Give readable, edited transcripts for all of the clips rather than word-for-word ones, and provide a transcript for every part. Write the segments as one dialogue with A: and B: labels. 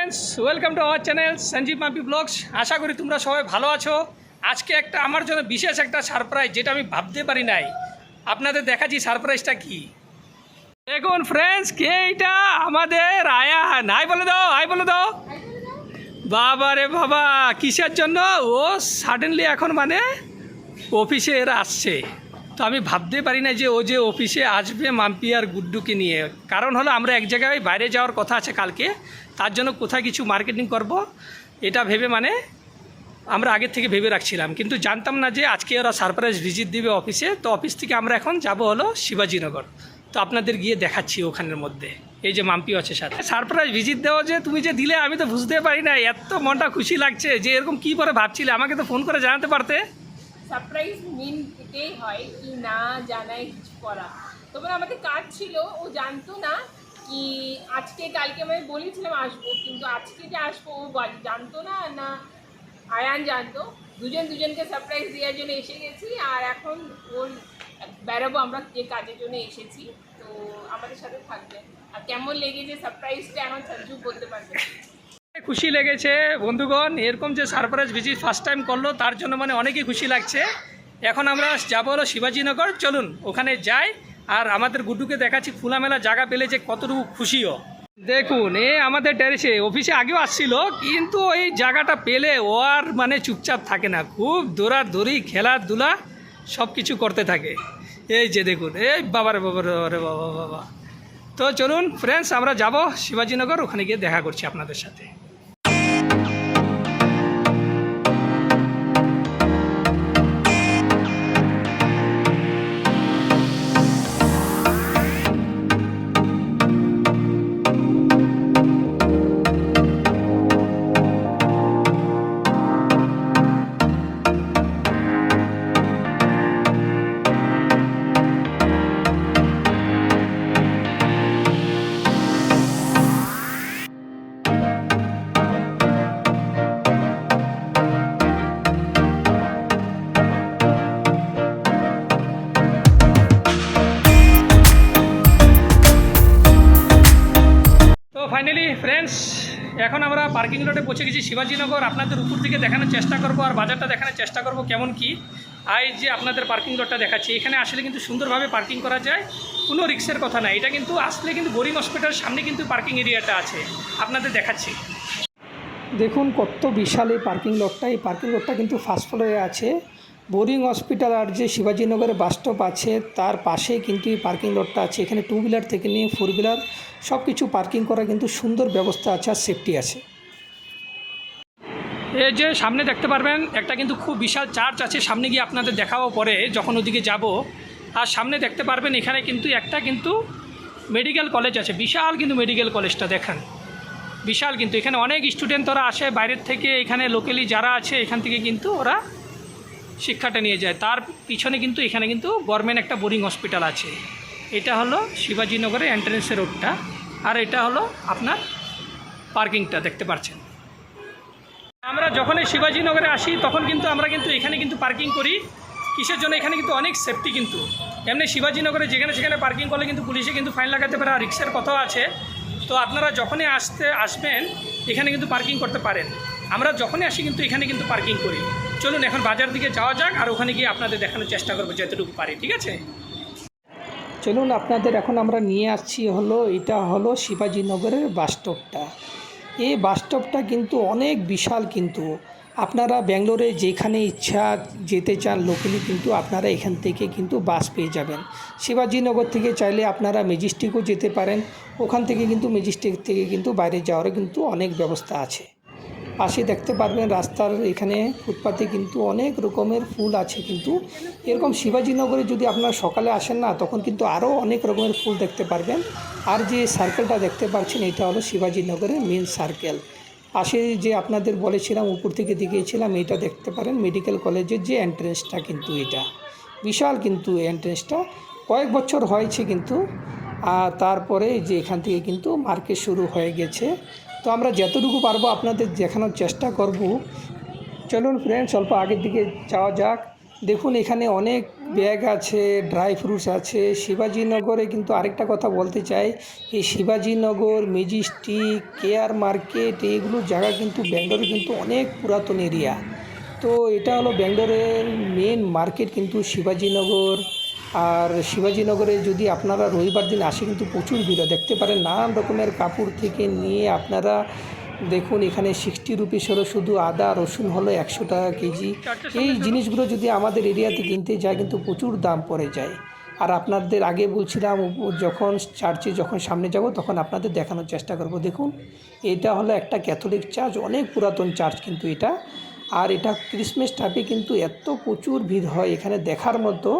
A: Friends, welcome to our channel Sanjib Mampi vlogs. আশা করি তোমরা সবাই ভালো আছো। আজকে একটা আমার জন্য বিশেষ একটা সারপ্রাইজ, যেটা আমি ভাবতে পারি নাই। আপনাদের দেখাচ্ছি সারপ্রাইজটা কি। দেখুন ফ্রেন্ডস, কে এটা? আমাদের আয়ান। হাই বলে দাও, হাই বলে দাও। বাবা রে বাবা, কিসের জন্য ও সাডেনলি এখন মানে অফিসে এরা আসছে। তো আমি ভাবতে পারি না যে ও যে অফিসে আসবে মাম্পি আর গুড্ডুকে নিয়ে। কারণ হলো আমরা এক জায়গায় বাইরে যাওয়ার কথা আছে কালকে, তার জন্য কোথায় কিছু মার্কেটিং করব এটা ভেবে মানে আমরা আগের থেকে ভেবে রাখছিলাম, কিন্তু জানতাম না যে আজকে ওরা সারপ্রাইজ ভিজিট দিবে অফিসে। তো অফিস থেকে আমরা এখন যাব হলো শিবাজীনগর। তো আপনাদের গিয়ে দেখাচ্ছি ওখানের মধ্যে। এই যে মাম্পি আছে সাথে। সারপ্রাইজ ভিজিট দেওয়া যে তুমি যে দিলে, আমি তো বুঝতে পারি না। এত মনটা খুশি লাগছে যে এরকম কী করে ভাবছিলে, আমাকে তো ফোন করে জানাতে পারতে।
B: সারপ্রাইজ মিন এটাই হয় কি না জানাই কিছু করা। তবে আমাদের কাজ ছিল, ও জানতো না কি আজকে কালকে আমি বলেছিলাম আসবো, কিন্তু আজকে যে আসবো ও জানতো না, না আয়ান জানতো। দুজনকে সারপ্রাইজ দেওয়ার জন্য এসে গেছি, আর এখন ওর বেরোবো আমরা যে কাজের জন্য এসেছি। তো আমাদের সাথে থাকবে। আর কেমন লেগেছে সারপ্রাইজটা এখন সঞ্জু বলতে পারবে।
A: খুশি লেগেছে বন্ধুগণ, এরকম যে সারপ্রাইজ ভিজিট ফার্স্ট টাইম করলো তার জন্য মানে অনেকই খুশি লাগছে। এখন আমরা যাবো হলো শিবাজীনগর, চলুন ওখানে যাই। আর আমাদের গুড্ডুকে দেখাচ্ছি খোলামেলা জায়গা পেলে যে কতটুকু খুশিও। দেখুন এ আমাদের ট্যারিসে অফিসে আগেও আসছিল, কিন্তু এই জায়গাটা পেলে ও আর মানে চুপচাপ থাকে না, খুব দৌড়াদৌড়ি খেলাধুলা সব কিছু করতে থাকে। এই যে দেখুন, এই বাবারে বাবারে বাবারে বাবা বাবা। তো চলুন ফ্রেন্ডস, আমরা যাব শিবাজীনগর, ওখানে গিয়ে দেখা করছি আপনাদের সাথে। ফাইনালি ফ্রেন্ডস, এখন আমরা পার্কিং লটে পৌঁছে গেছি শিবাজীনগর। আপনাদের উপর থেকে দেখানোর চেষ্টা করব আর বাজারটা দেখানোর চেষ্টা করব কেমন কি। এই যে আপনাদের পার্কিং লটটা দেখাচ্ছি, এখানে আসলে কিন্তু সুন্দরভাবে পার্কিং করা যায়, কোনো রিক্সের কথা নাই। এটা কিন্তু আসলে কিন্তু বোরিং হসপিটালের সামনে কিন্তু পার্কিং এরিয়াটা আছে, আপনাদের দেখাচ্ছি। দেখুন কত বিশাল এই পার্কিং লটটা। এই পার্কিং লটটা কিন্তু ফার্স্ট ফ্লোরে আছে। বোরিং হসপিটাল আর যে শিবাজীনগরের বাস স্টপ আছে তার পাশেই কিন্তু এই পার্কিং লটটা আছে। এখানে 2 হুইলার থেকে নিয়ে 4 হুইলার সব কিছু পার্কিং করা কিন্তু সুন্দর ব্যবস্থা আছে আর সেফটি আছে। এই যে সামনে দেখতে পারবেন একটা কিন্তু খুব বিশাল চার্চ আছে, সামনে গিয়ে আপনাদের দেখাবো পরে যখন ওদিকে যাব। আর সামনে দেখতে পারবেন এখানে কিন্তু একটা কিন্তু মেডিকেল কলেজ আছে, বিশাল কিন্তু মেডিকেল কলেজটা দেখেন বিশাল। কিন্তু এখানে অনেক স্টুডেন্ট ওরা আসে বাইরের থেকে, এখানে লোকালি যারা আছে এখান থেকে কিন্তু ওরা শিক্ষাটা নিয়ে যায়। তার পিছনে কিন্তু এখানে কিন্তু গভর্নমেন্ট একটা বোরিং হসপিটাল আছে। এটা হলো শিবাজীনগরের এন্ট্রেন্সের রোডটা, আর এটা হলো আপনার পার্কিংটা দেখতে পাচ্ছেন। আমরা যখনই শিবাজীনগরে আসি তখন কিন্তু আমরা কিন্তু এখানে কিন্তু পার্কিং করি। কিসের জন্য? এখানে কিন্তু অনেক সেফটি। কিন্তু এমনি শিবাজীনগরে যেখানে সেখানে পার্কিং করলে কিন্তু পুলিশে কিন্তু ফাইন লাগাতে পারে, আর রিক্সার কথাও আছে। তো আপনারা যখনই আসবেন এখানে কিন্তু পার্কিং করতে পারেন। আমরা যখনই আসি কিন্তু এখানে কিন্তু পার্কিং করি। চলুন এখন বাজার দিকে যাওয়া যাক, আর ওখানে গিয়ে আপনাদের দেখানোর চেষ্টা করবো যতটুকু পারি, ঠিক আছে? চলুন আপনাদের এখন আমরা নিয়ে আসছি হলো, এটা হলো শিবাজীনগরের বাস স্টপটা। এই বাস স্টপটা কিন্তু অনেক বিশাল। কিন্তু আপনারা ব্যাঙ্গালোরে যেখানে ইচ্ছা যেতে চান লোকালি কিন্তু আপনারা এখান থেকে কিন্তু বাস পেয়ে যাবেন। শিবাজীনগর থেকে চাইলে আপনারা ম্যাজিস্ট্রিকও যেতে পারেন, ওখান থেকে কিন্তু ম্যাজিস্ট্রিক থেকে কিন্তু বাইরে যাওয়ারও কিন্তু অনেক ব্যবস্থা আছে। পাশে দেখতে পারবেন রাস্তার এখানে ফুটপাতে কিন্তু অনেক রকমের ফুল আছে। কিন্তু এরকম শিবাজীনগরে যদি আপনারা সকালে আসেন না, তখন কিন্তু আরও অনেক রকমের ফুল দেখতে পারবেন। আর যে সার্কেলটা দেখতে পাচ্ছেন এটা হলো শিবাজীনগরের মেন সার্কেল। পাশে যে আপনাদের বলেছিলাম উপর থেকে দেখিয়েছিলাম, এটা দেখতে পারেন মেডিকেল কলেজের যে এন্ট্রেন্সটা। কিন্তু এটা বিশাল, কিন্তু এন্ট্রেন্সটা কয়েক বছর হয়েছে কিন্তু। আর তারপরে যে এখান থেকে কিন্তু মার্কেট শুরু হয়ে গেছে। তো আমরা যতটুকু পারবো আপনাদের দেখানোর চেষ্টা করব। চলুন ফ্রেন্ডস, অল্প আগের দিকে যাওয়া যাক,
C: দেখুন এখানে অনেক ব্যাগ আছে, ড্রাই ফ্রুটস আছে। শিবাজীনগরে কিন্তু আরেকটা কথা বলতে চাই, এই শিবাজীনগর, মেজেস্টিক, কেয়ার মার্কেট এইগুলো জায়গা কিন্তু ব্যাঙ্গালোরে কিন্তু অনেক পুরাতন এরিয়া। তো এটা হলো ব্যাঙ্গালোরের মেন মার্কেট কিন্তু শিবাজীনগর। আর শিবাজীনগরে যদি আপনারা রবিবার দিন আসে কিন্তু প্রচুর ভিড় হয়। দেখতে পারেন নানান রকমের কাপড় থেকে নিয়ে আপনারা দেখুন এখানে 60 রুপিস হলো শুধু আদা, রসুন হলো 100 টাকা কেজি। এই জিনিসগুলো যদি আমাদের এরিয়াতে কিনতে যায় কিন্তু প্রচুর দাম পড়ে যায়। আর আপনাদের আগে বলছিলাম যখন চার্চে যখন সামনে যাব তখন আপনাদের দেখানোর চেষ্টা করব। দেখুন এটা হলো একটা ক্যাথলিক চার্চ, অনেক পুরাতন চার্চ কিন্তু এটা। আর এটা ক্রিসমাস টাইমে কিন্তু এত প্রচুর ভিড় হয় এখানে দেখার মতো।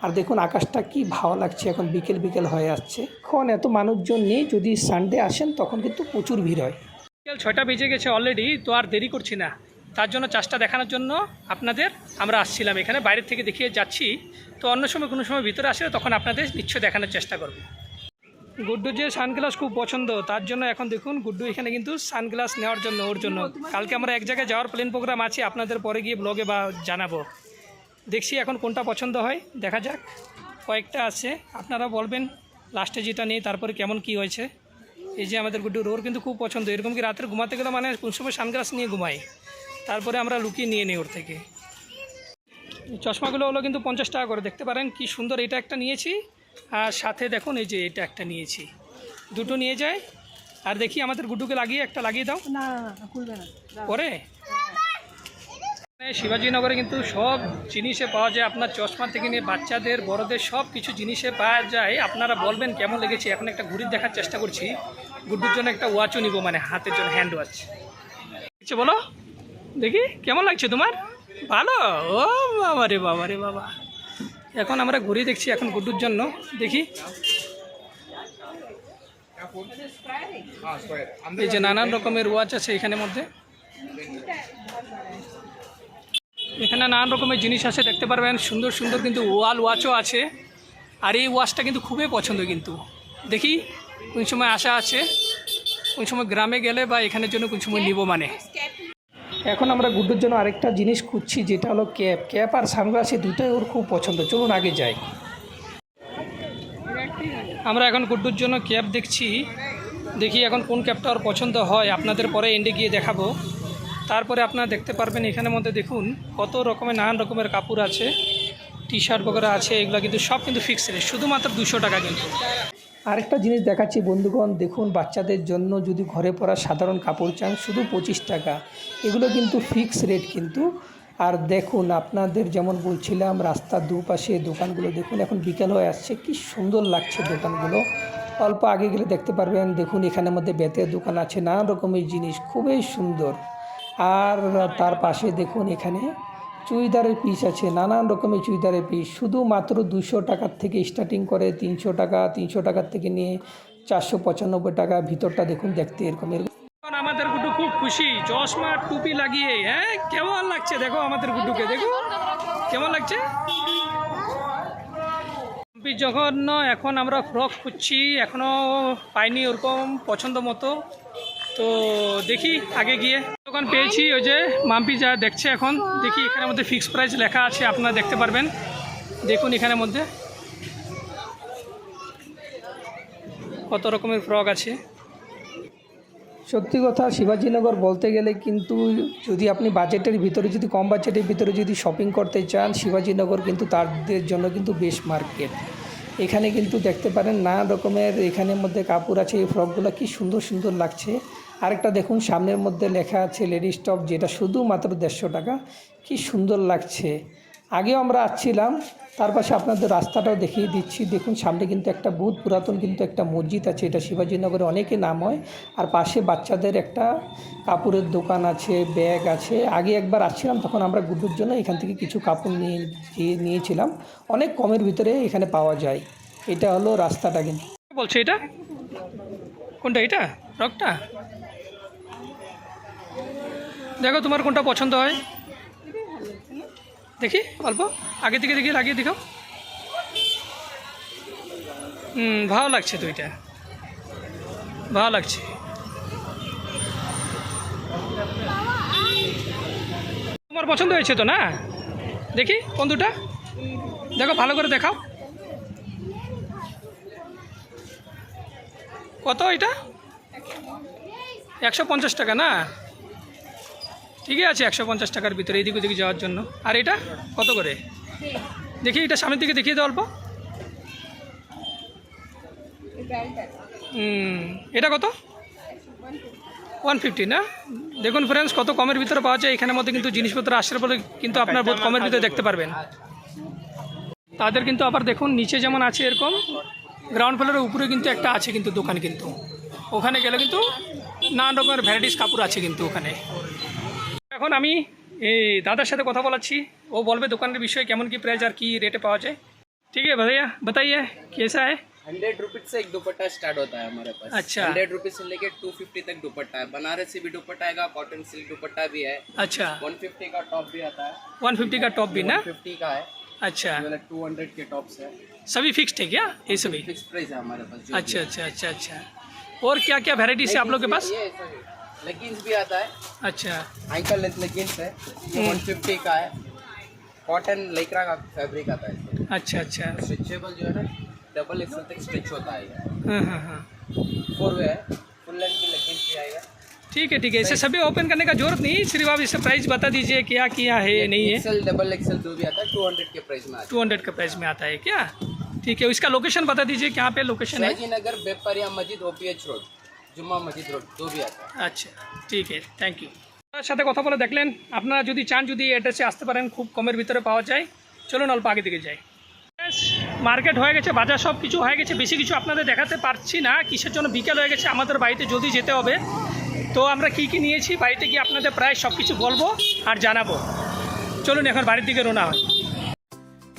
C: আর দেখুন আকাশটা কি ভালো লাগছে, এখন বিকেল বিকেল হয়ে আসছে, এখন এত মানুষজন নেই। যদি সানডে আসেন তখন কিন্তু প্রচুর ভিড় হয়।
A: বিকেল 6টা বেজে গেছে অলরেডি, তো আর দেরি করছি না। তার জন্য চার্জটা দেখানোর জন্য আপনাদের আমরা আসছিলাম, এখানে বাইরের থেকে দেখিয়ে যাচ্ছি। তো অন্য সময় কোনো সময় ভিতরে আসলে তখন আপনাদের নিশ্চয় দেখানোর চেষ্টা করব। গুড্ডু যে সানগ্লাস খুব পছন্দ, তার জন্য এখন দেখুন গুড্ডু এখানে কিন্তু সানগ্লাস নেওয়ার জন্য ওর জন্য। কালকে আমরা এক জায়গায় যাওয়ার প্ল্যান প্রোগ্রাম আছে, আপনাদের পরে গিয়ে ব্লগে বা জানাবো। দেখছি এখন কোনটা পছন্দ হয়, দেখা যাক। কয়েকটা আছে, আপনারা বলবেন লাস্টে যেটা নেই তারপরে কেমন কি হয়েছে। এই যে আমাদের গুড্ডুর, ওর কিন্তু খুব পছন্দ। এরকম কি রাত্রে ঘুমাতে গেলে মানে কোন সময় সানগ্লাস নিয়ে ঘুমাই, তারপরে আমরা লুকিয়ে নিয়ে নিই ওর থেকে। চশমাগুলো হলো কিন্তু 50 টাকা করে, দেখতে পারেন কি সুন্দর। এটা একটা নিয়েছি, আর সাথে দেখুন এই যে এটা একটা নিয়েছি, দুটো নিয়ে যাই। আর দেখি আমাদের গুড্ডুকে একটা লাগিয়ে দাও
B: না খুলবে না
A: পরে। শিবাজীনগরে কিন্তু সব জিনিসে পাওয়া যায়, আপনার চশমা থেকে নিয়ে বাচ্চাদের বড়দের সব কিছু জিনিসে পাওয়া যায়। আপনারা বলবেন কেমন লেগেছে। এখন একটা ঘুড়ি দেখার চেষ্টা করছি, গুড্ডুর জন্য একটা ওয়াচও নিব, মানে হাতের জন্য হ্যান্ড ওয়াচ। কিছু বলো দেখি কেমন লাগছে তোমার? ভালো? ও বাবা রে বাবা রে বাবা। এখন আমরা ঘুরে দেখছি এখন গুড্ডুর জন্য, দেখি। এই যে নানান রকমের ওয়াচ আছে এখানের মধ্যে, এখানে নানান রকমের জিনিস আছে দেখতে পারবেন। সুন্দর সুন্দর কিন্তু ওয়াচও আছে। আর এই ওয়াচটা কিন্তু খুবই পছন্দ কিন্তু। দেখি কোন সময় আশা আছে, কোন সময় গ্রামে গেলে বা এখানের জন্য কোন সময় নিব মানে।
C: এখন আমরা গুড্ডুর জন্য আরেকটা জিনিস খুঁজছি, যেটা হলো ক্যাপ আর সানগ্লাস, এই দুটোই ওর খুব পছন্দ। চলুন আগে যাই।
A: আমরা এখন গুড্ডুর জন্য ক্যাপ দেখছি, দেখি এখন কোন ক্যাপটা ওর পছন্দ হয়, আপনাদের পরে এন্ডে গিয়ে দেখাবো। তারপরে আপনারা দেখতে পারবেন এখানের মধ্যে দেখুন কত রকমের নানান রকমের কাপড় আছে, টি শার্ট বগেরা আছে। এগুলো কিন্তু সব কিন্তু ফিক্সড রেট, শুধুমাত্র 200 টাকা কিন্তু।
C: আরেকটা জিনিস দেখাচ্ছি বন্ধুগণ, দেখুন বাচ্চাদের জন্য যদি ঘরে পরা সাধারণ কাপড় চান শুধু 25 টাকা। এগুলো কিন্তু ফিক্স রেট কিন্তু। আর দেখুন আপনাদের যেমন বলছিলাম রাস্তার দুপাশে দোকানগুলো দেখুন, এখন বিকেল হয়ে আসছে, কি সুন্দর লাগছে দোকানগুলো। অল্প আগে গেলে দেখতে পারবেন, দেখুন এখানের মধ্যে বেতের দোকান আছে, নানান রকমের জিনিস খুবই সুন্দর। আর তার পাশে দেখুন এখানে চুড়িদারের পিস আছে, নানান রকমের চুড়িদারের পিস, শুধুমাত্র 200 টাকার থেকে স্টার্টিং করে 300 টাকা, 300 টাকার থেকে নিয়ে 495 টাকা। ভিতরটা দেখুন দেখতে এরকম।
A: আমাদের গুড্ডু খুব খুশি, চশমা টুপি লাগিয়ে। হ্যাঁ কেমন লাগছে দেখো আমাদের গুড্ডুকে, দেখো কেমন লাগছে। যখন এখন আমরা ফ্রক খুঁজছি, এখনও পাইনি ওরকম পছন্দ মতো। তো দেখি আগে গিয়ে দোকান পেয়েছি, ওই যে মাম্পি যা দেখছে এখন। দেখি এখানের মধ্যে ফিক্স প্রাইস লেখা আছে, আপনারা দেখতে পারবেন। দেখুন এখানের মধ্যে কত রকমের ফ্রক আছে।
C: সত্যি কথা শিবাজীনগর বলতে গেলে কিন্তু যদি আপনি বাজেটের ভিতরে, যদি কম বাজেটের ভিতরে যদি শপিং করতে চান, শিবাজীনগর কিন্তু তাদের জন্য কিন্তু বেস্ট মার্কেট। এখানে কিন্তু দেখতে পারেন নানা রকমের এখানের মধ্যে কাপড় আছে। এই ফ্রকগুলো কি সুন্দর সুন্দর লাগছে। আরেকটা দেখুন সামনের মধ্যে লেখা আছে লেডিস টপ, যেটা শুধুমাত্র 150 টাকা। কি সুন্দর লাগছে। আগেও আমরা আসছিলাম, তার পাশে আপনাদের রাস্তাটাও দেখিয়ে দিচ্ছি। দেখুন সামনে কিন্তু একটা বহুত পুরাতন কিন্তু একটা মসজিদ আছে, এটা শিবাজীনগরে অনেকে নাম হয়। আর পাশে বাচ্চাদের একটা কাপড়ের দোকান আছে, ব্যাগ আছে। আগে একবার আসছিলাম, তখন আমরা গুড্ডুর জন্য এখান থেকে কিছু কাপড় নিয়েছিলাম, অনেক কমের ভিতরে এখানে পাওয়া যায়। এটা হলো রাস্তাটা। কিন্তু
A: বলছে এটা কোনটা, এটা ফ্রকটা দেখো তোমার কোনটা পছন্দ হয়। দেখি অল্প আগে থেকে দেখি লাগিয়ে দেখাও। ভালো লাগছে তো, এটা ভালো লাগছে। তোমার পছন্দ হয়েছে তো না? দেখি কোন দুটা, দেখো ভালো করে দেখাও। কত এটা? 150 টাকা না? ঠিকই আছে, 150 টাকার ভিতরে এদিক ওদিকে যাওয়ার জন্য। আর এটা কত করে? দেখি এটা সামনের দিকে দেখিয়ে দাও অল্প। এটা কত? 150 না? দেখুন ফ্রেন্ডস, কত কমের ভিতরে পাওয়া যায়। এখানের মধ্যে কিন্তু জিনিসপত্র আসার বলে কিন্তু আপনার বহুত কমের ভিতরে দেখতে পারবেন। তাদের কিন্তু আবার দেখুন নিচে যেমন আছে এরকম গ্রাউন্ড ফ্লোরের উপরে কিন্তু একটা আছে কিন্তু দোকান, কিন্তু ওখানে গেলে কিন্তু নানান রকমের ভ্যারাইটিস কাপড় আছে কিন্তু ওখানে। এখন আমি এই দাদার সাথে কথা বলাচ্ছি, ও বলবে দোকানের বিষয়ে কেমন কি প্রাইস আর কি রেটে পাওয়া যায়। ठीक है भैया, बताइए कैसा है?
D: 100 रुपीज से एक दुपट्टा स्टार्ट होता है हमारे पास।
A: अच्छा।
D: 100 रुपीज से लेके 250 तक दुपट्टा है। बनारसी भी दुपट्टा आएगा, कॉटन सिल्क दुपट्टा भी है।
A: अच्छा,
D: 150 का टॉप भी आता है।
A: 150 का टॉप भी ना?
D: 150 का है।
A: अच्छा,
D: ये वाला 200 के टॉप्स है।
A: सभी फिक्स्ड है क्या ये सभी?
D: फिक्स प्राइस है हमारे पास। जो
A: अच्छा अच्छा अच्छा अच्छा। और क्या क्या वेराइटीज है आप लोग के पास?
D: लेगिंग्स भी आता है।
A: अच्छा
D: एंकल लेंथ लेगिंग्स है, ये 150 का है। कॉटन लेकरा का फैब्रिक आता है इसमें।
A: अच्छा अच्छा।
D: स्ट्रेचेबल जो है ना, डबल एक्सल तक स्ट्रेच होता है।
A: हाँ हाँ हाँ,
D: 4 वे है, फुल लेंथ की लेगिंग्स भी आएगा।
A: ठीक है ठीक है। इसे सभी ओपन करने का जरूरत नहीं, सिर्फ आप इसका प्राइस बता दीजिए क्या किया है नहीं है।
D: एक्सल डबल एक्सल जो भी आता है 200 के प्राइस में आता
A: 200 का प्राइस में आता है क्या? ठीक है, इसका लोकेशन बता दीजिए, कहाँ पे लोकेशन
D: है।
A: है?
D: शाहजी नगर, बेपरिया मस्जिद, OPH रोड, जुम्मा मस्जिद रोड, जो भी आता है।
A: আচ্ছা ঠিক আছে, থ্যাংক ইউ। তার সাথে কথা বলে দেখলেন, আপনারা যদি চান যদি এই অ্যাড্রেসে আসতে পারেন, খুব কমের ভিতরে পাওয়া যায়। চলুন অল্প আগে দিকে যাই। মার্কেট হয়ে গেছে, বাজার সব কিছু হয়ে গেছে, বেশি কিছু আপনাদের দেখাতে পারছি না, কিসের জন্য বিকেল হয়ে গেছে, আমাদের বাড়িতে জলদি যেতে হবে। তো আমরা কি কি নিয়েছি বাড়িতে গিয়ে আপনাদের প্রায় সব কিছু বলবো আর জানাবো। চলুন এখন বাড়ির দিকে রওনা হয়।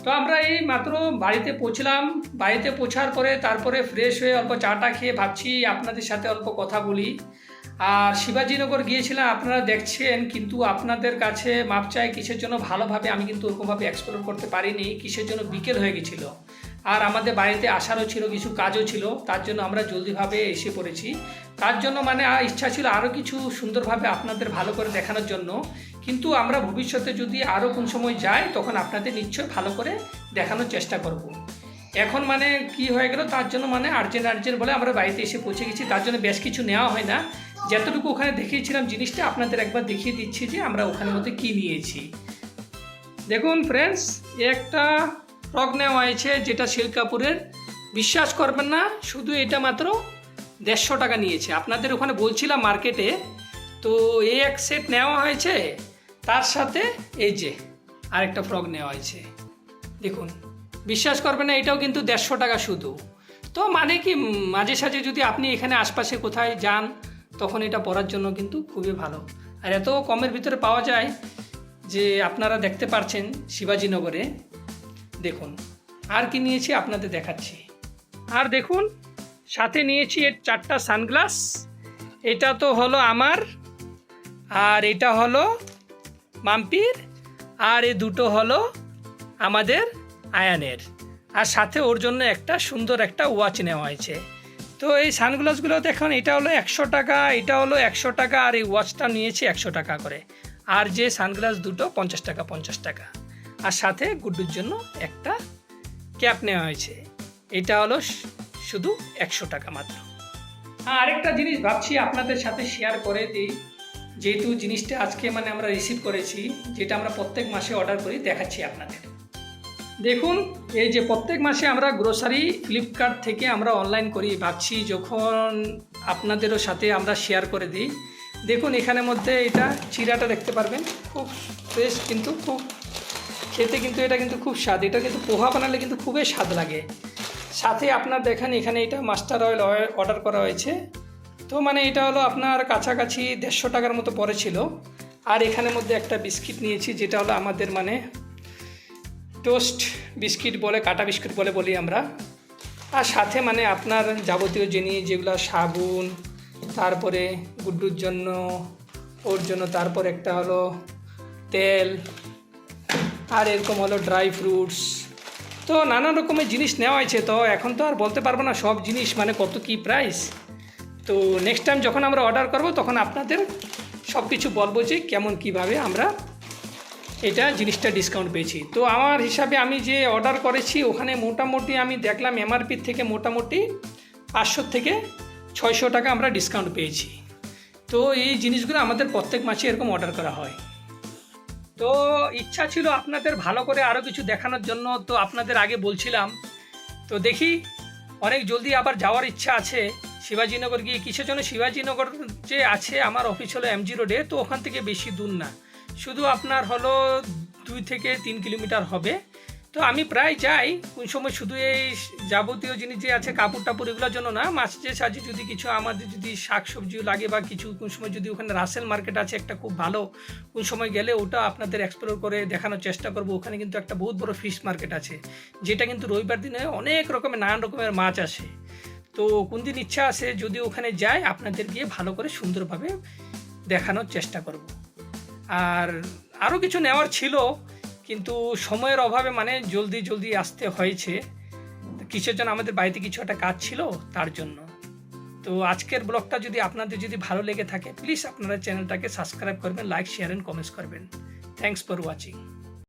A: তো আমরা এই মাত্র বাড়িতে পৌঁছলাম। বাড়িতে পৌঁছার পরে তারপরে ফ্রেশ হয়ে অল্প চাটা খেয়ে ভাবছি আপনাদের সাথে অল্প কথা বলি। আর শিবাজীনগর গিয়েছিলাম, আপনারা দেখছেন, কিন্তু আপনাদের কাছে মাপ চাই কিসের জন্য, ভালোভাবে আমি কিন্তু ওরকমভাবে এক্সপ্লোর করতে পারিনি, কিসের জন্য বিকেল হয়ে গেছিলো। আর আমাদের বাড়িতে আসারও ছিল, কিছু কাজও ছিল, তার জন্য আমরা জলদিভাবে এসে পড়েছি। তার জন্য মানে ইচ্ছা ছিল আরও কিছু সুন্দরভাবে আপনাদের ভালো করে দেখানোর জন্য, কিন্তু আমরা ভবিষ্যতে যদি আরও কোন সময় যাই তখন আপনাদের নিশ্চয়ই ভালো করে দেখানোর চেষ্টা করব। এখন মানে কি হয়ে গেল, তার জন্য মানে আর্জেন্ট বলে আমরা বাড়িতে এসে পৌঁছে গেছি, তার জন্য বেশ কিছু নেওয়া হয় না। যতটুকু ওখানে দেখিয়েছিলাম জিনিসটা আপনাদের একবার দেখিয়ে দিচ্ছি যে আমরা ওখানের মধ্যে কী নিয়েছি। দেখুন ফ্রেন্ডস, একটা ফ্রক নেওয়া হয়েছে যেটা সিল্ক কাপড়ের, বিশ্বাস করবেন না, শুধু এটা মাত্র 150 টাকা নিয়েছে। আপনাদের ওখানে বলছিলাম মার্কেটে, তো এই এক সেট নেওয়া হয়েছে, তার সাথে এই যে আরেকটা ফ্রক নেওয়া হয়েছে। দেখুন, বিশ্বাস করবেন না, এটাও কিন্তু 150 টাকা শুধু। তো মানে কি মাঝে সাঝে যদি আপনি এখানে আশপাশে কোথায় যান তখন এটা পরার জন্য কিন্তু খুবই ভালো। আর এত কমের ভিতরে পাওয়া যায় যে আপনারা দেখতে পাচ্ছেন শিবাজীনগরে। দেখুন আর কি নিয়েছি আপনাদের দেখাচ্ছি। আর দেখুন সাথে নিয়েছি এর 4টা সানগ্লাস। এটা তো হলো আমার, আর এটা হলো মাম্পির, আর এই দুটো হলো আমাদের আয়ানের, আর সাথে ওর জন্য একটা সুন্দর একটা ওয়াচ নেওয়া হয়েছে। তো এই সানগ্লাসগুলো দেখুন, এটা হলো 100 টাকা, এটা হলো 100 টাকা, আর এই ওয়াচটা নিয়েছি 100 টাকা করে। আর যে সানগ্লাস দুটো 50 টাকা 50 টাকা, আর সাথে গুড্ডুর জন্য একটা ক্যাপ নেওয়া হয়েছে, এটা হলো শুধু 100 টাকা মাত্র। আরেকটা জিনিস ভাবছি আপনাদের সাথে শেয়ার করে দিই, যেহেতু জিনিসটা আজকে মানে আমরা রিসিভ করেছি, যেটা আমরা প্রত্যেক মাসে অর্ডার করি, দেখাচ্ছি আপনাদের। দেখুন এই যে প্রত্যেক মাসে আমরা গ্রোসারি ফ্লিপকার্ট থেকে আমরা অনলাইন করি, ভাবছি যখন আপনাদেরও সাথে আমরা শেয়ার করে দিই। দেখুন এখানের মধ্যে এটা চিরাটা দেখতে পারবেন, খুব ফ্রেশ, কিন্তু খুব খেতে কিন্তু এটা কিন্তু খুব স্বাদ, এটা কিন্তু পোহা বানালে কিন্তু খুবই স্বাদ লাগে। সাথে আপনার দেখেন এখানে এটা মাস্টার অয়েল অর্ডার করা হয়েছে, তো মানে এটা হলো আপনার কাছাকাছি 150 টাকার মতো পড়েছিল। আর এখানের মধ্যে একটা বিস্কিট নিয়েছি, যেটা হলো আমাদের মানে টোস্ট বিস্কিট বলে, কাটা বিস্কিট বলে বলি আমরা। আর সাথে মানে আপনার যাবতীয় জিনিস যেগুলো সাবুন, তারপরে গুড্ডুর জন্য, ওর জন্য, তারপর একটা হলো তেল, আর এরকম হলো ড্রাই ফ্রুটস। তো নানা রকমের জিনিস নেওয়া হয়েছে। তো এখন তো আর বলতে পারবো না সব জিনিস মানে কত কী প্রাইস। তো নেক্সট টাইম যখন আমরা অর্ডার করব তখন আপনাদের সব কিছু বলবো যে কেমন কীভাবে আমরা এটা জিনিসটা ডিসকাউন্ট পেয়েছি। তো আমার হিসাবে আমি যে অর্ডার করেছি ওখানে মোটামুটি আমি দেখলাম এমআরপি থেকে মোটামুটি 500 থেকে 600 টাকা আমরা ডিসকাউন্ট পেয়েছি। তো এই জিনিসগুলো আমাদের প্রত্যেক মাসে এরকম অর্ডার করা হয়। তো ইচ্ছা ছিল আপনাদের ভালো করে আরও কিছু দেখানোর জন্য, তো আপনাদের আগে বলছিলাম। তো দেখি অনেক জলদি আবার যাওয়ার ইচ্ছা আছে শিবাজীনগর গিয়ে। কিসের জন্য? শিবাজীনগর যে আছে আমার অফিস হলো এমজি রোডে, তো ওখান থেকে বেশি দূর না, শুধু আপনার হলো 2 থেকে 3 কিলোমিটার হবে। তো আমি প্রায় যাই কোন সময়, শুধু এই যাবতীয় জিনিস যে আছে কাপড় টাপড় এগুলোর জন্য না, মাঝে সাঝে যদি কিছু আমাদের যদি শাকসবজিও লাগে বা কিছু কোন সময় যদি ওখানে রাসেল মার্কেট আছে একটা খুব ভালো, কোন সময় গেলে ওটা আপনাদের এক্সপ্লোর করে দেখানোর চেষ্টা করব। ওখানে কিন্তু একটা বহুত বড় ফিশ মার্কেট আছে, যেটা কিন্তু রবিবার দিনে অনেক রকমের নানান রকমের মাছ আসে। তো কোন দিন ইচ্ছা আছে যদি ওখানে যাই আপনাদের গিয়ে ভালো করে সুন্দরভাবে দেখানোর চেষ্টা করব। আর আরও কিছু নেওয়ার ছিল কিন্তু সময়ের অভাবে মানে জলদি আসতে হয়েছে। কিসের জন্য? আমাদের বাড়িতে কিছু একটা কাজ ছিল তার জন্য। তো আজকের ব্লগটা যদি আপনাদের যদি ভালো লেগে থাকে প্লিজ আপনারা চ্যানেলটাকে সাবস্ক্রাইব করবেন, লাইক শেয়ার অ্যান্ড কমেন্টস করবেন। Thanks for watching.